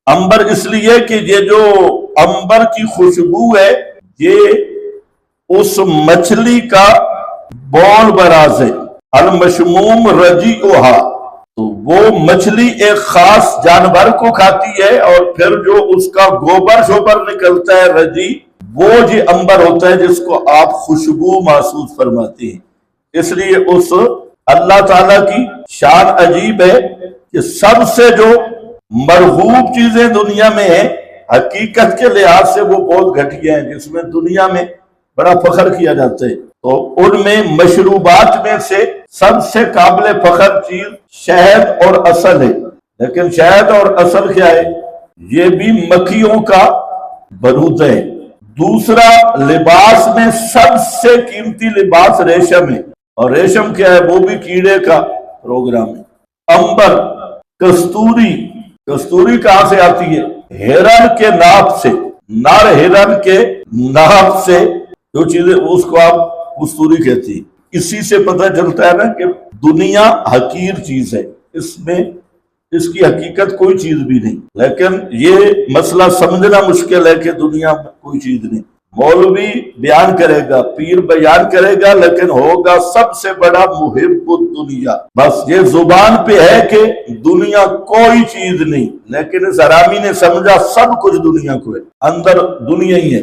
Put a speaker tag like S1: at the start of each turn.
S1: अंबर इसलिए कि ये जो अंबर की खुशबू है ये उस मछली का बौल बराज है। अल मशमूम रजी ओहा, तो वो मछली एक खास जानवर को खाती है और फिर जो उसका गोबर शोबर निकलता है रजी, वो जी अंबर होता है जिसको आप खुशबू महसूस फरमाते हैं। इसलिए उस अल्लाह ताला की शान अजीब है कि सबसे जो मरगूब चीजें दुनिया में है हकीकत के लिहाज से वो बहुत घटिया है, जिसमें दुनिया में बड़ा फख्र किया जाता है। तो उनमें मशरूबात में से सबसे काबिल फख्र चीज शहद और असल है। लेकिन शहद और असल क्या है? ये भी मक्खियों का बरूद है। दूसरा, लिबास में सबसे कीमती लिबास रेशम है, और रेशम क्या है? वो भी कीड़े का प्रोग्राम है। अंबर, कस्तूरी, कस्तूरी कहां से आती है? हिरन के नाप से, नर हिरन के नाप से जो चीजें उसको आप कस्तूरी कहती है। इसी से पता चलता है ना कि दुनिया हकीर चीज है, इसमें इसकी हकीकत कोई चीज भी नहीं। लेकिन ये मसला समझना मुश्किल है कि दुनिया में कोई चीज नहीं। मौलवी बयान करेगा, पीर बयान करेगा, लेकिन होगा सबसे बड़ा मुहिब्बुद दुनिया। बस ये जुबान पे है कि दुनिया कोई चीज नहीं, लेकिन इस हरामी ने समझा सब कुछ दुनिया को है, अंदर दुनिया ही है।